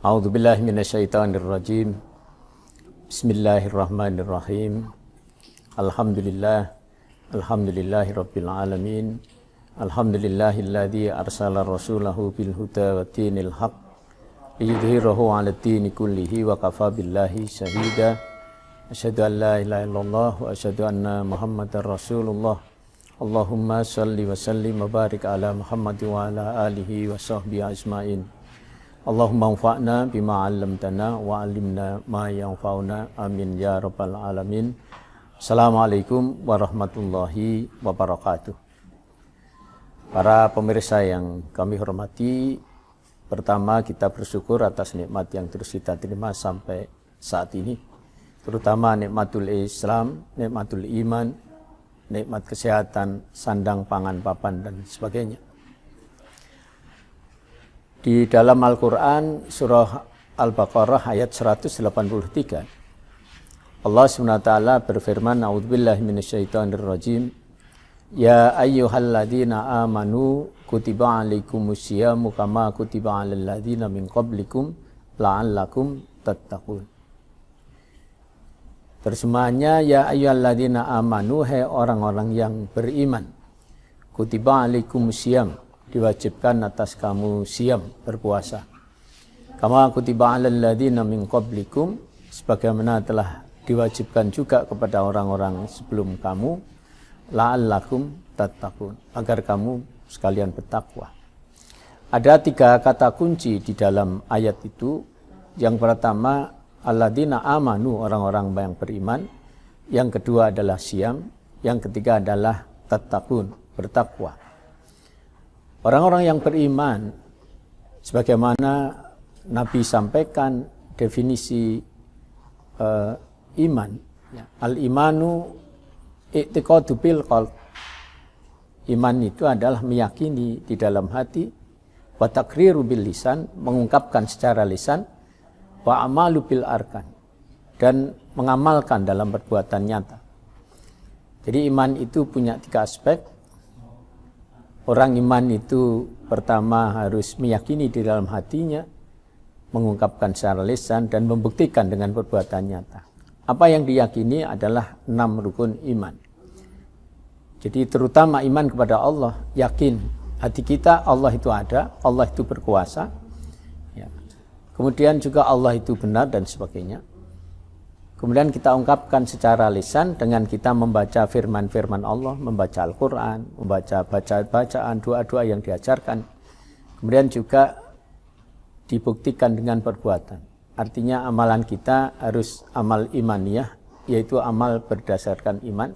A'udzubillahi minasyaitonirrajim. Bismillahirrahmanirrahim. Alhamdulillahirabbil alamin. Alhamdulillahilladzi arsala rasulahu bil huda wa dinil haq liyudhhirahu 'alad dini kullihi wa kafa billahi syahida. Asyhadu an la ilaha illallah wa asyhadu anna Muhammadar Rasulullah. Allahumma shalli wa sallim wa barik ala Muhammad wa ala alihi wa sahbihi ajmain. Allahumma anfa'na bima 'allamtana wa 'allimna ma yanfa'una. Amin ya rabbal alamin. Assalamualaikum warahmatullahi wabarakatuh. Para pemirsa yang kami hormati, pertama kita bersyukur atas nikmat yang terus kita terima sampai saat ini, terutama nikmatul Islam, nikmatul iman, nikmat kesehatan, sandang, pangan, papan, dan sebagainya. Di dalam Al-Quran, surah Al-Baqarah ayat 183, Allah SWT berfirman, A'udzubillahi minasyaitonirrajim, Ya ayyuhalladzina amanu kutiba alaikumusyiyamu kama kutiba alal ladzina min qablikum la'allakum tattaqun. Terjemahannya, Ya ayyuhalladzina amanu, hai orang-orang yang beriman, kutiba alaikumusyiam, diwajibkan atas kamu siyam, berpuasa. Kama kutiba alal ladzina min qablikum, sebagaimana telah diwajibkan juga kepada orang-orang sebelum kamu, la'allakum tattaqun, agar kamu sekalian bertakwa. Ada 3 kata kunci di dalam ayat itu. Yang pertama, alladzina amanu, orang-orang yang beriman. Yang kedua adalah siyam. Yang ketiga adalah tattaqun, bertakwa. Orang-orang yang beriman, sebagaimana Nabi sampaikan definisi iman, ya. Al-imanu i'tiqadu bil qalb. Iman itu adalah meyakini di dalam hati, wa taqriru bil lisan, mengungkapkan secara lisan, wa amalu bil arkan, dan mengamalkan dalam perbuatan nyata. Jadi iman itu punya 3 aspek. Orang iman itu pertama harus meyakini di dalam hatinya, mengungkapkan secara lisan, dan membuktikan dengan perbuatan nyata. Apa yang diyakini adalah 6 rukun iman. Jadi terutama iman kepada Allah, yakin hati kita Allah itu ada, Allah itu berkuasa, ya. Kemudian juga Allah itu benar dan sebagainya. Kemudian kita ungkapkan secara lisan dengan kita membaca firman-firman Allah, membaca Al-Quran, membaca bacaan, doa-doa yang diajarkan. Kemudian juga dibuktikan dengan perbuatan. Artinya amalan kita harus amal imaniyah, yaitu amal berdasarkan iman.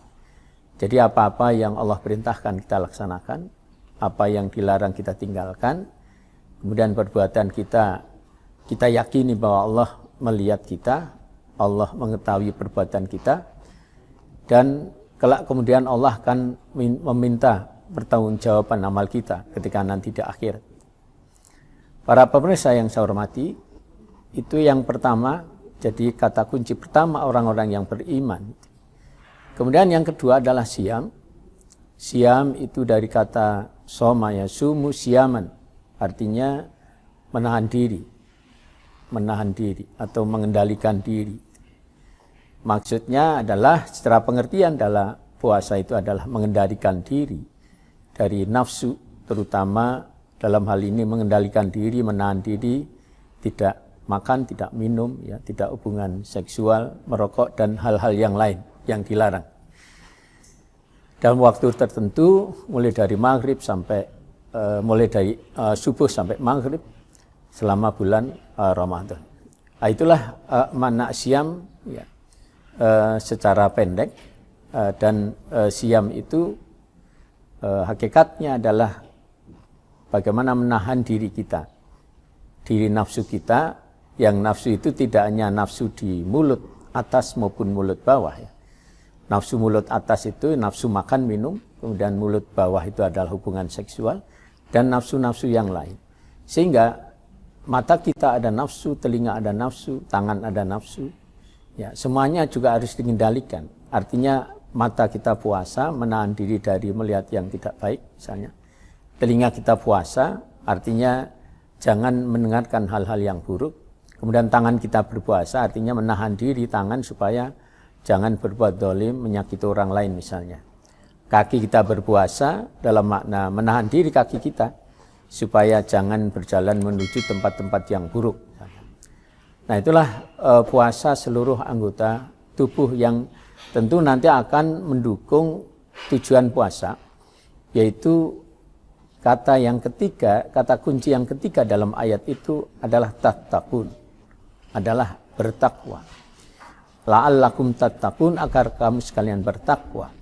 Jadi apa-apa yang Allah perintahkan kita laksanakan, apa yang dilarang kita tinggalkan. Kemudian perbuatan kita yakini bahwa Allah melihat kita, Allah mengetahui perbuatan kita, dan kelak kemudian Allah akan meminta pertanggungjawaban amal kita ketika nanti di akhir. Para pemirsa yang saya hormati, itu yang pertama, jadi kata kunci pertama orang-orang yang beriman. Kemudian yang kedua adalah siyam. Siyam itu dari kata soma, ya, sumu siyaman, artinya menahan diri atau mengendalikan diri. Maksudnya adalah secara pengertian adalah puasa itu adalah mengendalikan diri dari nafsu, terutama dalam hal ini mengendalikan diri, menahan diri, tidak makan, tidak minum, ya, tidak hubungan seksual, merokok, dan hal-hal yang lain yang dilarang. Dalam waktu tertentu, mulai dari maghrib sampai subuh sampai maghrib selama bulan Ramadan. Itulah makna siyam, ya, secara pendek, dan siyam itu hakikatnya adalah bagaimana menahan diri kita, diri nafsu kita, yang nafsu itu tidak hanya nafsu di mulut atas maupun mulut bawah, ya. Nafsu mulut atas itu nafsu makan minum, kemudian mulut bawah itu adalah hubungan seksual, dan nafsu-nafsu yang lain. Sehingga mata kita ada nafsu, telinga ada nafsu, tangan ada nafsu, ya, semuanya juga harus dikendalikan. Artinya mata kita puasa, menahan diri dari melihat yang tidak baik misalnya. Telinga kita puasa, artinya jangan mendengarkan hal-hal yang buruk. Kemudian tangan kita berpuasa artinya menahan diri tangan supaya jangan berbuat zalim, menyakiti orang lain misalnya. Kaki kita berpuasa dalam makna menahan diri kaki kita supaya jangan berjalan menuju tempat-tempat yang buruk. Nah itulah puasa seluruh anggota tubuh yang tentu nanti akan mendukung tujuan puasa, yaitu kata yang ketiga, kata kunci yang ketiga dalam ayat itu adalah tattaqun, adalah bertakwa. La'allakum tattaqun, agar kamu sekalian bertakwa.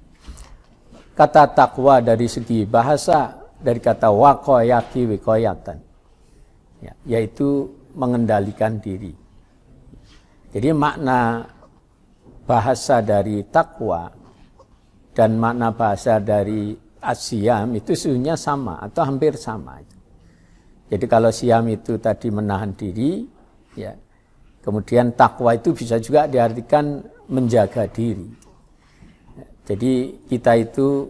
Kata takwa dari segi bahasa dari kata waqayati wiqayatan, yaitu mengendalikan diri. Jadi makna bahasa dari takwa dan makna bahasa dari asyam itu sesungguhnya sama atau hampir sama. Jadi kalau siam itu tadi menahan diri, ya, kemudian takwa itu bisa juga diartikan menjaga diri. Jadi kita itu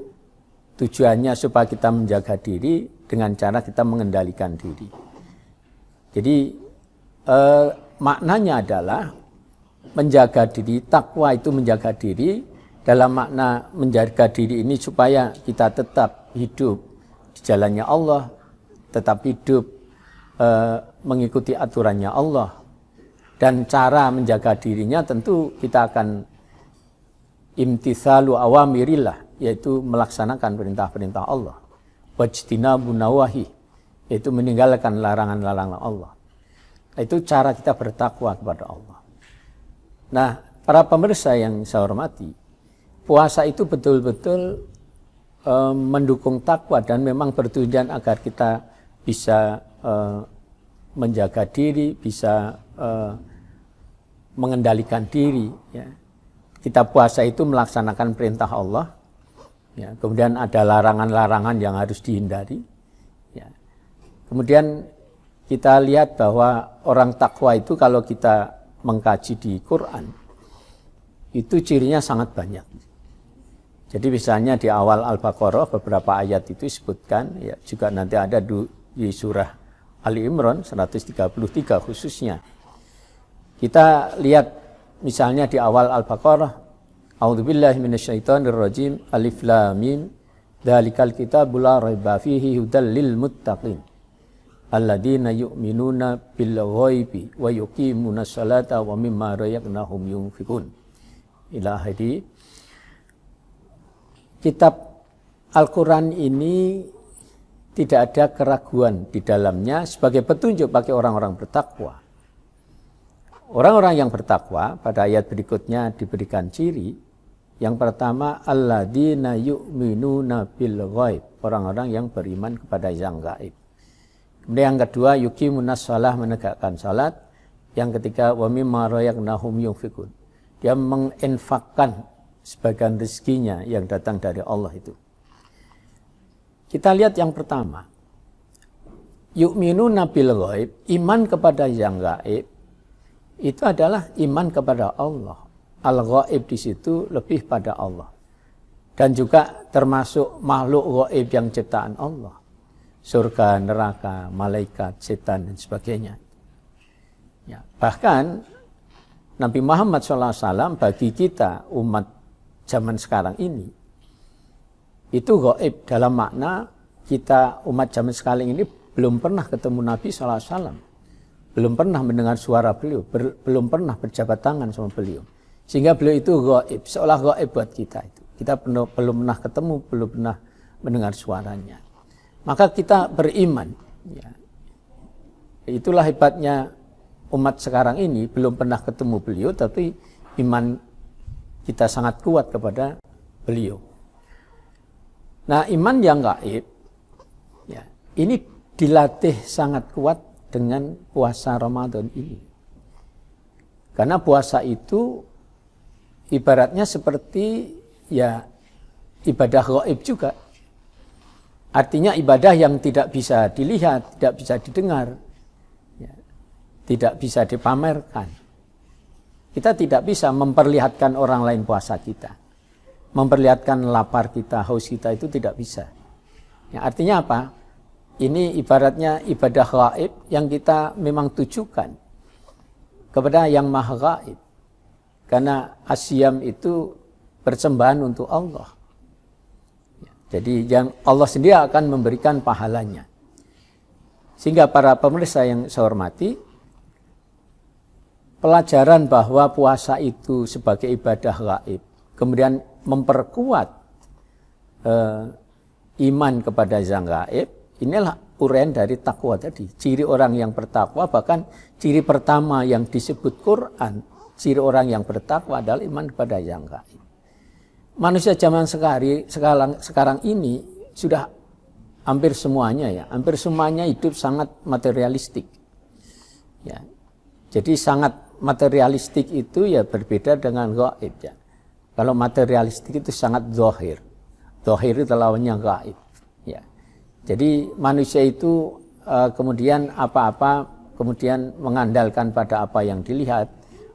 tujuannya supaya kita menjaga diri dengan cara kita mengendalikan diri. Jadi maknanya adalah menjaga diri, takwa itu menjaga diri dalam makna menjaga diri ini supaya kita tetap hidup di jalannya Allah, tetap hidup mengikuti aturannya Allah. Dan cara menjaga dirinya tentu kita akan imtithalu awamirillah, yaitu melaksanakan perintah-perintah Allah. Wajtinabun nawahi, yaitu meninggalkan larangan-larangan Allah. Itu cara kita bertakwa kepada Allah. Nah, para pemirsa yang saya hormati, puasa itu betul-betul mendukung takwa dan memang bertujuan agar kita bisa menjaga diri, bisa mengendalikan diri. Ya. Kita puasa itu melaksanakan perintah Allah. Ya. Kemudian ada larangan-larangan yang harus dihindari. Ya. Kemudian kita lihat bahwa orang takwa itu kalau kita mengkaji di Quran, itu cirinya sangat banyak. Jadi misalnya di awal Al-Baqarah beberapa ayat itu disebutkan, ya, juga nanti ada di surah Ali Imran 133 khususnya. Kita lihat misalnya di awal Al-Baqarah, A'udzubillahi minasyaitonirrajim, Alif Lam Mim, Dzalikal kitabu la raiba fihi hudal lil muttaqin. Alladzina yu'minuna bil ghaibi wa yuqimuna sholata wa mimma razaqnahum yunfiqun. Ila akhiri. Kitab Al-Quran ini tidak ada keraguan di dalamnya sebagai petunjuk bagi orang-orang bertakwa. Orang-orang yang bertakwa pada ayat berikutnya diberikan ciri. Yang pertama, alladzina yu'minuna bil ghaib, orang-orang yang beriman kepada yang gaib. Kemudian yang kedua, yuqimunas shalah, menegakkan salat. Yang ketiga, wa mimma razaqnahum yunfiqun, dia menginfakkan sebagian rezekinya yang datang dari Allah itu. Kita lihat yang pertama, yu'minuna bil ghaib, iman kepada yang gaib, itu adalah iman kepada Allah. Al-ghaib di situ lebih pada Allah. Dan juga termasuk makhluk ghaib yang ciptaan Allah. Surga, neraka, malaikat, setan, dan sebagainya. Ya, bahkan Nabi Muhammad SAW bagi kita umat zaman sekarang ini, itu ghaib dalam makna kita umat zaman sekarang ini belum pernah ketemu Nabi SAW. Belum pernah mendengar suara beliau, belum pernah berjabat tangan sama beliau. Sehingga beliau itu ghaib, seolah ghaib buat kita itu. Kita belum pernah ketemu, belum pernah mendengar suaranya. Maka kita beriman. Ya. Itulah hebatnya umat sekarang ini, belum pernah ketemu beliau, tapi iman kita sangat kuat kepada beliau. Nah, iman yang gaib, ya, ini dilatih sangat kuat dengan puasa Ramadan ini. Karena puasa itu ibaratnya seperti ya ibadah gaib juga. Artinya ibadah yang tidak bisa dilihat, tidak bisa didengar, ya, tidak bisa dipamerkan. Kita tidak bisa memperlihatkan orang lain puasa kita. Memperlihatkan lapar kita, haus kita itu tidak bisa. Ya, artinya apa? Ini ibaratnya ibadah gaib yang kita memang tujukan kepada yang maha gaib. Karena asyam itu persembahan untuk Allah. Jadi yang Allah sendiri akan memberikan pahalanya. Sehingga para pemirsa yang saya hormati, pelajaran bahwa puasa itu sebagai ibadah gaib, kemudian memperkuat iman kepada yang gaib, inilah uraian dari takwa tadi. Ciri orang yang bertakwa, bahkan ciri pertama yang disebut Quran, ciri orang yang bertakwa adalah iman kepada yang gaib. Manusia zaman sekarang ini sudah hampir semuanya hidup sangat materialistik. Ya. Jadi sangat materialistik itu ya berbeda dengan gaib ya. Kalau materialistik itu sangat zahir. Zahir itu lawannya gaib. Ya. Jadi manusia itu kemudian apa-apa kemudian mengandalkan pada apa yang dilihat,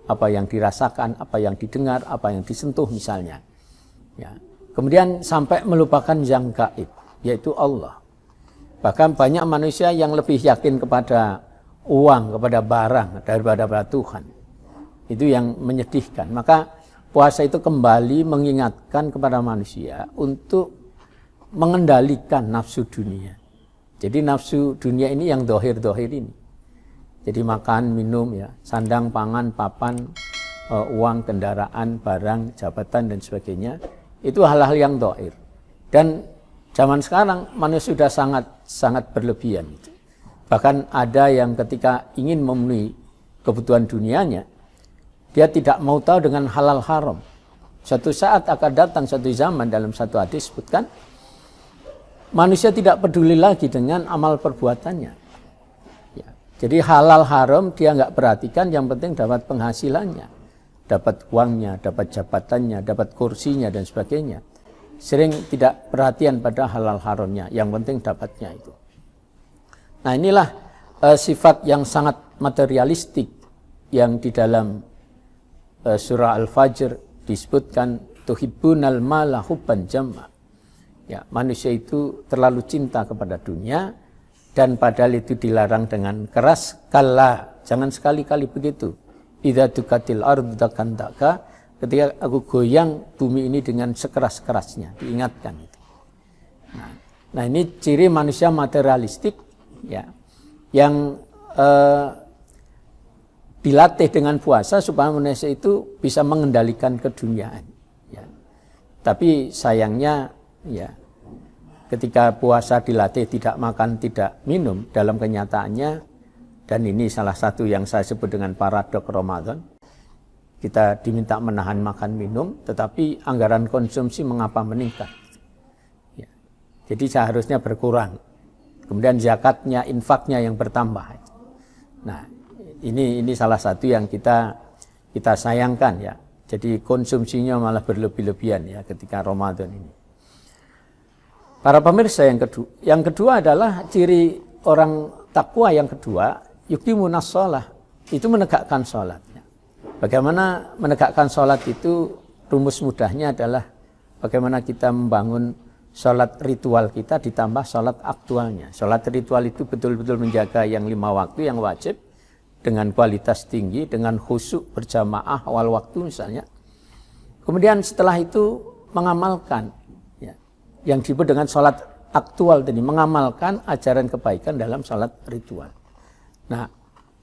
apa yang dirasakan, apa yang didengar, apa yang disentuh misalnya. Ya. Kemudian sampai melupakan yang gaib, yaitu Allah. Bahkan banyak manusia yang lebih yakin kepada uang, kepada barang daripada pada Tuhan. Itu yang menyedihkan. Maka puasa itu kembali mengingatkan kepada manusia untuk mengendalikan nafsu dunia. Jadi nafsu dunia ini yang dohir-dohir ini. Jadi makan, minum, ya, sandang, pangan, papan, uang, kendaraan, barang, jabatan, dan sebagainya. Itu hal-hal yang dohir. Dan zaman sekarang manusia sudah sangat berlebihan. Bahkan ada yang ketika ingin memenuhi kebutuhan dunianya, dia tidak mau tahu dengan halal haram. Suatu saat akan datang satu zaman, dalam satu hadis disebutkan, manusia tidak peduli lagi dengan amal perbuatannya. Ya. Jadi halal haram dia nggak perhatikan, yang penting dapat penghasilannya, dapat uangnya, dapat jabatannya, dapat kursinya, dan sebagainya. Sering tidak perhatian pada halal haramnya, yang penting dapatnya itu. Nah inilah sifat yang sangat materialistik yang di dalam surah Al-Fajr disebutkan tuhibbunal mala hubban jamma. Ya, manusia itu terlalu cinta kepada dunia, dan padahal itu dilarang dengan keras. Kalla, jangan sekali-kali begitu. Idza dukatil ardu dakan daka, ketika aku goyang bumi ini dengan sekeras-kerasnya, diingatkan itu. Nah ini ciri manusia materialistik ya, yang dilatih dengan puasa supaya manusia itu bisa mengendalikan keduniaan. Ya. Tapi sayangnya ya, ketika puasa dilatih tidak makan, tidak minum, dalam kenyataannya, dan ini salah satu yang saya sebut dengan paradok Ramadan, kita diminta menahan makan minum, tetapi anggaran konsumsi mengapa meningkat? Ya. Jadi seharusnya berkurang. Kemudian zakatnya, infaknya yang bertambah. Nah, ini salah satu yang kita sayangkan ya. Jadi konsumsinya malah berlebih-lebihan ya ketika Ramadan ini. Para pemirsa yang kedua adalah ciri orang takwa yang kedua, yuqimunas shalah, itu menegakkan salat. Bagaimana menegakkan salat itu, rumus mudahnya adalah bagaimana kita membangun salat ritual kita ditambah salat aktualnya. Salat ritual itu betul-betul menjaga yang 5 waktu yang wajib dengan kualitas tinggi, dengan khusyuk berjamaah awal waktu misalnya. Kemudian setelah itu mengamalkan ya, yang disebut dengan salat aktual tadi, mengamalkan ajaran kebaikan dalam salat ritual. Nah,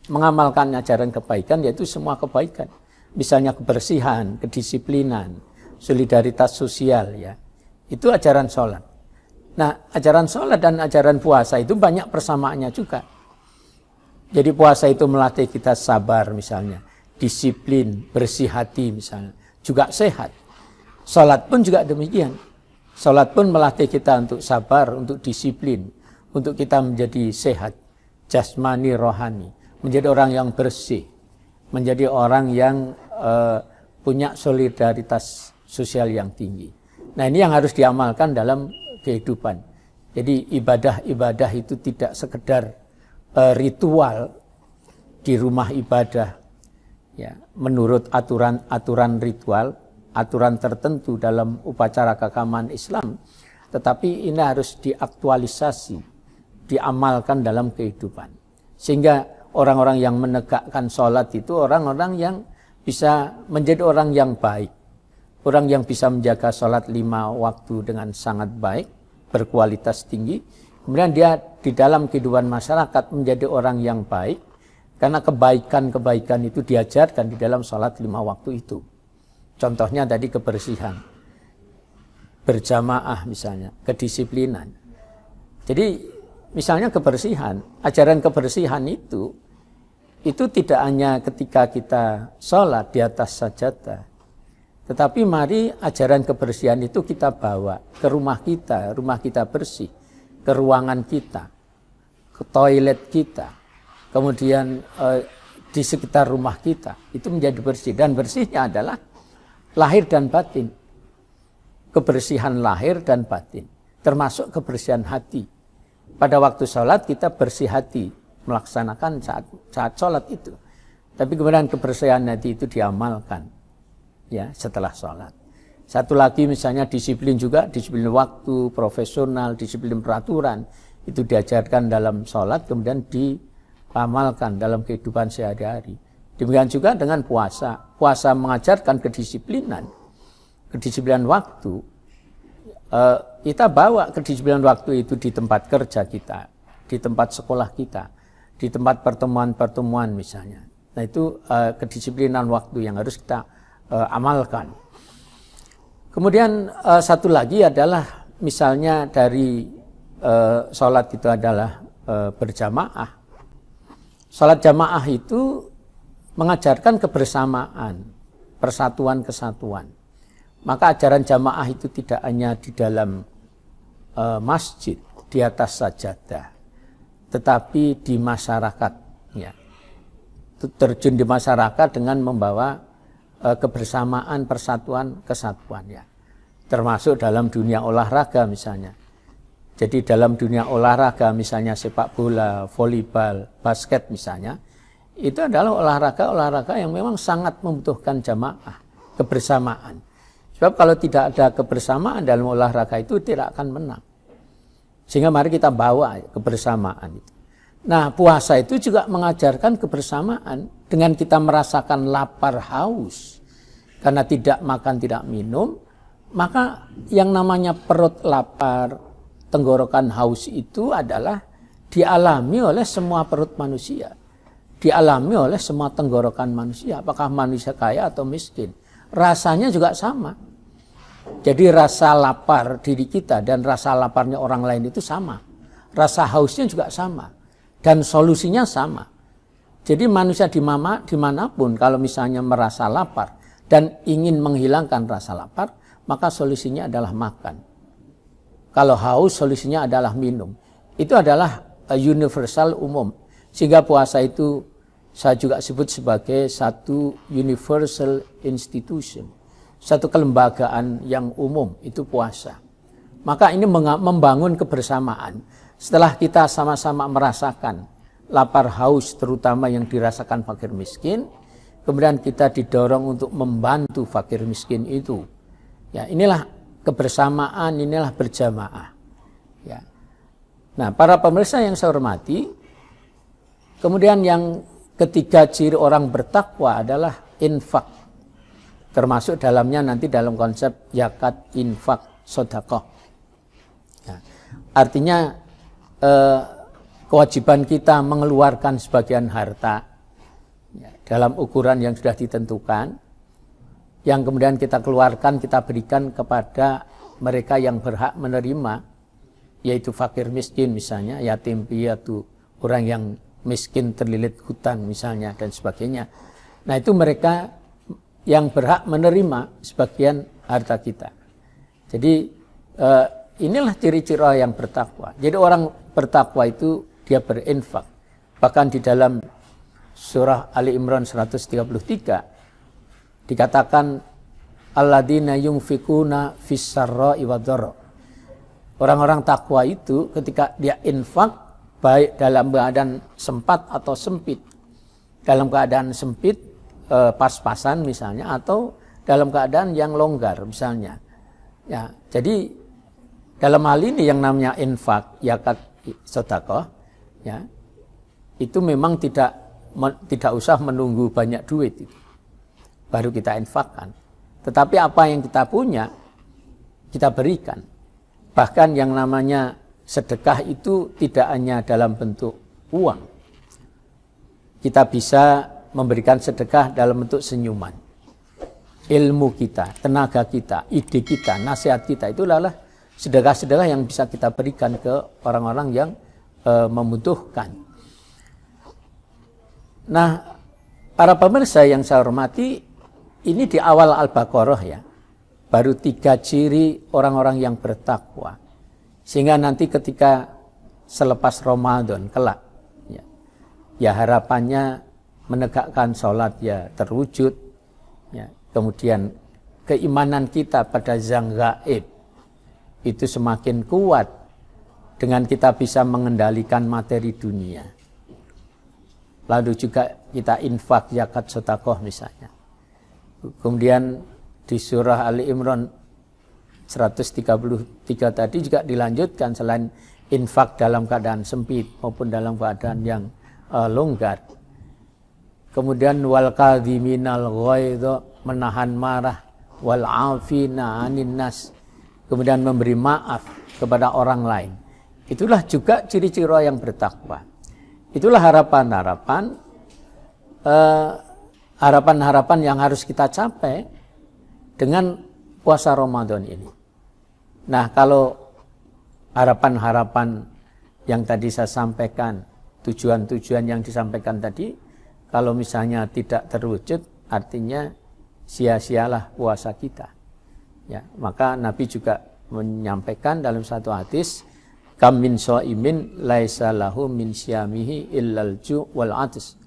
mengamalkan ajaran kebaikan yaitu semua kebaikan. Misalnya kebersihan, kedisiplinan, solidaritas sosial ya. Itu ajaran sholat. Nah, ajaran sholat dan ajaran puasa itu banyak persamaannya juga. Jadi puasa itu melatih kita sabar misalnya, disiplin, bersih hati misalnya, juga sehat. Sholat pun juga demikian. Sholat pun melatih kita untuk sabar, untuk disiplin, untuk kita menjadi sehat, jasmani, rohani. Menjadi orang yang bersih, menjadi orang yang punya solidaritas sosial yang tinggi. Nah ini yang harus diamalkan dalam kehidupan. Jadi ibadah-ibadah itu tidak sekedar ritual di rumah ibadah, ya, menurut aturan ritual, aturan tertentu dalam upacara keagamaan Islam, tetapi ini harus diaktualisasi, diamalkan dalam kehidupan. Sehingga orang-orang yang menegakkan sholat itu orang-orang yang bisa menjadi orang yang baik. Orang yang bisa menjaga sholat 5 waktu dengan sangat baik, berkualitas tinggi. Kemudian dia di dalam kehidupan masyarakat menjadi orang yang baik, karena kebaikan-kebaikan itu diajarkan di dalam sholat 5 waktu itu. Contohnya tadi kebersihan, berjamaah misalnya, kedisiplinan. Jadi misalnya kebersihan, ajaran kebersihan itu tidak hanya ketika kita sholat di atas sajadah, tetapi mari ajaran kebersihan itu kita bawa ke rumah kita bersih, ke ruangan kita, ke toilet kita, kemudian di sekitar rumah kita, itu menjadi bersih. Dan bersihnya adalah lahir dan batin, kebersihan lahir dan batin, termasuk kebersihan hati. Pada waktu sholat kita bersih hati, melaksanakan saat sholat itu. Tapi kemudian kebersihan hati itu diamalkan ya setelah sholat. Satu lagi misalnya disiplin juga, disiplin waktu, profesional, disiplin peraturan. Itu diajarkan dalam sholat, kemudian diamalkan dalam kehidupan sehari-hari. Demikian juga dengan puasa. Puasa mengajarkan kedisiplinan waktu. Kita bawa kedisiplinan waktu itu di tempat kerja kita, di tempat sekolah kita, di tempat pertemuan-pertemuan misalnya. Nah itu kedisiplinan waktu yang harus kita amalkan. Kemudian satu lagi adalah misalnya dari sholat itu adalah berjamaah. Sholat jamaah itu mengajarkan kebersamaan, persatuan kesatuan. Maka ajaran jamaah itu tidak hanya di dalam masjid, di atas sajadah, tetapi di masyarakat. Ya. Terjun di masyarakat dengan membawa kebersamaan, persatuan, kesatuan. Ya. Termasuk dalam dunia olahraga misalnya. Jadi dalam dunia olahraga misalnya sepak bola, volleyball, basket misalnya, itu adalah olahraga yang memang sangat membutuhkan jamaah, kebersamaan. Sebab kalau tidak ada kebersamaan dalam olahraga itu tidak akan menang. Sehingga mari kita bawa kebersamaan itu. Nah puasa itu juga mengajarkan kebersamaan dengan kita merasakan lapar haus. Karena tidak makan, tidak minum, maka yang namanya perut lapar, tenggorokan haus itu adalah dialami oleh semua perut manusia. Dialami oleh semua tenggorokan manusia. Apakah manusia kaya atau miskin. Rasanya juga sama. Jadi rasa lapar diri kita dan rasa laparnya orang lain itu sama. Rasa hausnya juga sama. Dan solusinya sama. Jadi manusia dimanapun kalau misalnya merasa lapar dan ingin menghilangkan rasa lapar, maka solusinya adalah makan. Kalau haus solusinya adalah minum. Itu adalah universal umum. Sehingga puasa itu saya juga sebut sebagai satu universal institution. Satu kelembagaan yang umum, itu puasa. Maka ini membangun kebersamaan. Setelah kita sama-sama merasakan lapar haus terutama yang dirasakan fakir miskin, kemudian kita didorong untuk membantu fakir miskin itu. Ya, inilah kebersamaan, inilah berjamaah. Ya. Nah, para pemirsa yang saya hormati, kemudian yang ketiga ciri orang bertakwa adalah infak. Termasuk dalamnya nanti dalam konsep zakat, infak, sedekah. Ya. Artinya kewajiban kita mengeluarkan sebagian harta ya, dalam ukuran yang sudah ditentukan, yang kemudian kita keluarkan, kita berikan kepada mereka yang berhak menerima, yaitu fakir miskin misalnya, yatim piatu, orang yang miskin terlilit hutang misalnya dan sebagainya. Nah itu mereka yang berhak menerima sebagian harta kita. Jadi inilah ciri-ciri orang yang bertakwa. Jadi orang bertakwa itu dia berinfak. Bahkan di dalam surah Ali Imran 133 dikatakan alladzina yunfikuna fis-sarra'i wad-dharra. Orang-orang takwa itu ketika dia infak baik dalam keadaan sempat atau sempit. Dalam keadaan sempit pas-pasan misalnya atau dalam keadaan yang longgar misalnya. Ya, jadi dalam hal ini yang namanya infak, zakat, sedekah ya. Itu memang tidak tidak usah menunggu banyak duit itu, baru kita infakkan. Tetapi apa yang kita punya kita berikan. Bahkan yang namanya sedekah itu tidak hanya dalam bentuk uang. Kita bisa memberikan sedekah dalam bentuk senyuman. Ilmu kita, tenaga kita, ide kita, nasihat kita, itu adalah sedekah-sedekah yang bisa kita berikan ke orang-orang yang membutuhkan. Nah, para pemirsa yang saya hormati, ini di awal Al-Baqarah ya, baru 3 ciri orang-orang yang bertakwa. Sehingga nanti ketika selepas Ramadan kelak, ya harapannya menegakkan sholat ya terwujud, ya, kemudian keimanan kita pada zat gaib itu semakin kuat dengan kita bisa mengendalikan materi dunia. Lalu juga kita infak, zakat, sedekah misalnya. Kemudian di surah Ali Imran 133 tadi juga dilanjutkan, selain infak dalam keadaan sempit maupun dalam keadaan yang longgar. Kemudian wal kadhiminal ghaidha, menahan marah, wal afina 'anin nas, kemudian memberi maaf kepada orang lain. Itulah juga ciri-ciri orang yang bertakwa. Itulah harapan-harapan yang harus kita capai dengan puasa Ramadan ini. Nah, kalau harapan-harapan yang tadi saya sampaikan, tujuan-tujuan yang disampaikan tadi, kalau misalnya tidak terwujud, artinya sia-sialah puasa kita. Ya, maka Nabi juga menyampaikan dalam satu hadis, kam min shaimin laisa lahu min syamihi illal ju' wal 'atsy.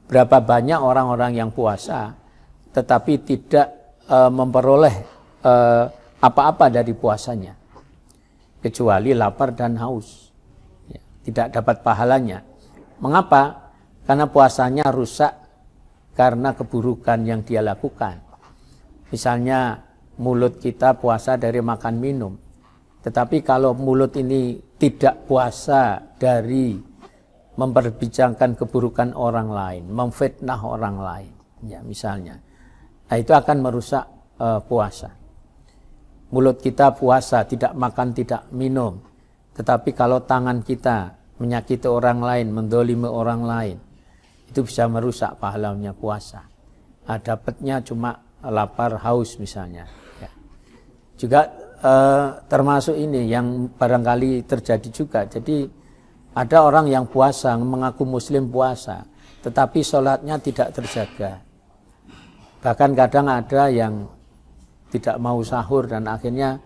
Berapa banyak orang-orang yang puasa tetapi tidak memperoleh apa-apa dari puasanya kecuali lapar dan haus. Ya, tidak dapat pahalanya. Mengapa? Karena puasanya rusak karena keburukan yang dia lakukan. Misalnya mulut kita puasa dari makan minum. Tetapi kalau mulut ini tidak puasa dari memperbincangkan keburukan orang lain, memfitnah orang lain, ya misalnya, nah itu akan merusak puasa. Mulut kita puasa, tidak makan, tidak minum. Tetapi kalau tangan kita menyakiti orang lain, mendolimi orang lain, itu bisa merusak pahalanya puasa. Nah, dapatnya cuma lapar, haus misalnya. Ya. Juga termasuk ini yang barangkali terjadi juga. Jadi ada orang yang puasa, mengaku muslim puasa, tetapi sholatnya tidak terjaga. Bahkan kadang ada yang tidak mau sahur dan akhirnya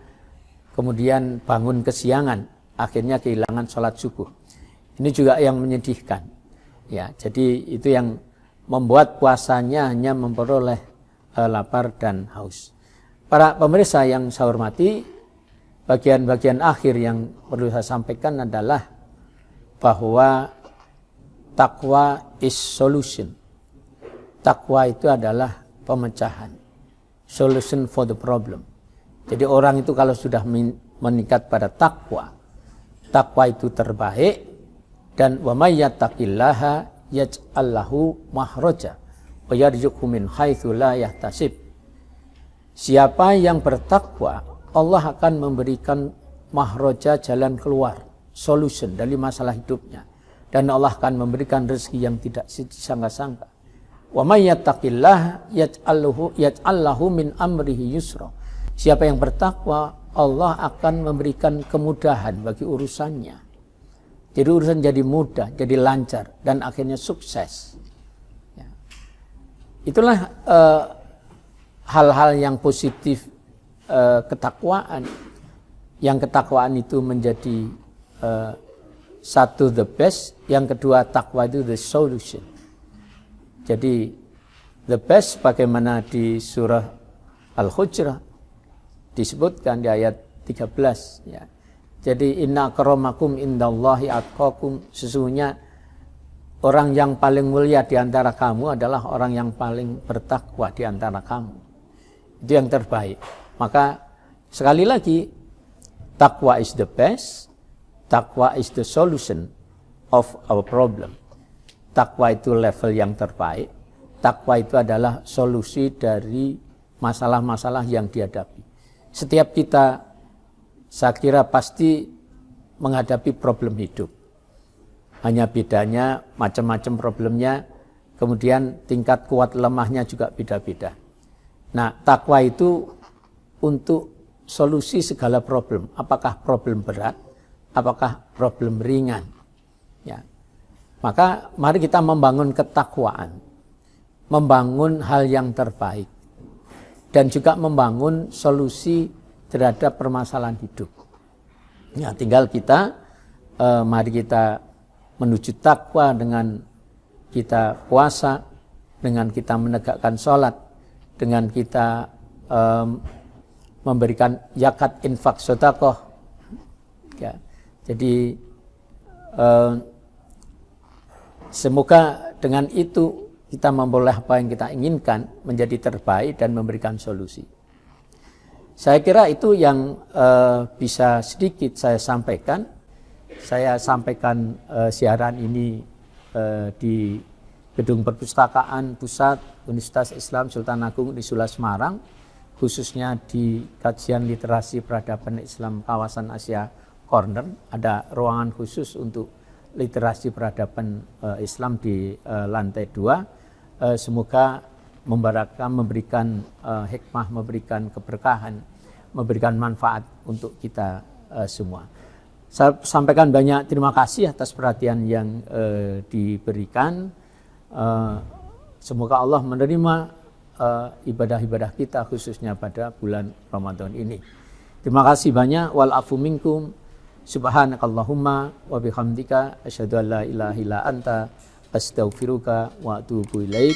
kemudian bangun kesiangan, akhirnya kehilangan sholat subuh. Ini juga yang menyedihkan. Ya, jadi itu yang membuat puasanya hanya memperoleh lapar dan haus. Para pemirsa yang saya hormati, bagian-bagian akhir yang perlu saya sampaikan adalah bahwa takwa is solution. Takwa itu adalah pemecahan. Solution for the problem. Jadi orang itu kalau sudah meningkat pada takwa, takwa itu terbaik, dan wa may yattaqillaha yaj'al lahu makhraja wa yarzuqhu min haitsu la yahtasib. Siapa yang bertakwa, Allah akan memberikan mahroja, jalan keluar, solution dari masalah hidupnya. Dan Allah akan memberikan rezeki yang tidak disangka-sangka. Wa may yattaqillah yaj'al lahu min amrihi yusra. Siapa yang bertakwa, Allah akan memberikan kemudahan bagi urusannya. Jadi urusan jadi mudah, jadi lancar, dan akhirnya sukses. Ya. Itulah hal-hal yang positif ketakwaan. Yang ketakwaan itu menjadi satu the best, yang kedua takwa itu the solution. Jadi the best bagaimana di surah Al-Hujurat disebutkan di ayat 13 ya. Jadi inna akramakum indallahi atqakum, sesungguhnya orang yang paling mulia di antara kamu adalah orang yang paling bertakwa di antara kamu. Itu yang terbaik. Maka sekali lagi, takwa is the best, takwa is the solution of our problem. takwa itu level yang terbaik. Takwa itu adalah solusi dari masalah-masalah yang dihadapi. Setiap kita, saya kira pasti menghadapi problem hidup. Hanya bedanya macam-macam problemnya, kemudian tingkat kuat lemahnya juga beda-beda. Nah, takwa itu untuk solusi segala problem. Apakah problem berat, apakah problem ringan. Ya. Maka mari kita membangun ketakwaan, membangun hal yang terbaik, dan juga membangun solusi terhadap permasalahan hidup. Ya, tinggal kita, mari kita menuju takwa dengan kita puasa, dengan kita menegakkan sholat, dengan kita memberikan zakat, infak, sedekah. Ya, jadi semoga dengan itu kita memperoleh apa yang kita inginkan menjadi terbaik dan memberikan solusi. Saya kira itu yang bisa sedikit saya sampaikan. Saya sampaikan siaran ini di Gedung Perpustakaan Pusat Universitas Islam Sultan Agung Unisula Semarang, khususnya di kajian literasi peradaban Islam kawasan Asia Corner. Ada ruangan khusus untuk literasi peradaban Islam di lantai 2. Semoga membarakkan, memberikan hikmah, memberikan keberkahan, memberikan manfaat untuk kita semua. Saya sampaikan banyak terima kasih atas perhatian yang diberikan. Semoga Allah menerima ibadah-ibadah kita khususnya pada bulan Ramadan ini. Terima kasih banyak. Wal afu minkum. Subhanakallahumma wa bihamdika asyhadu an la ilaha illa anta astaghfiruka wa atubu ilaik.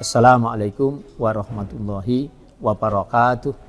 Assalamualaikum warahmatullahi wabarakatuh.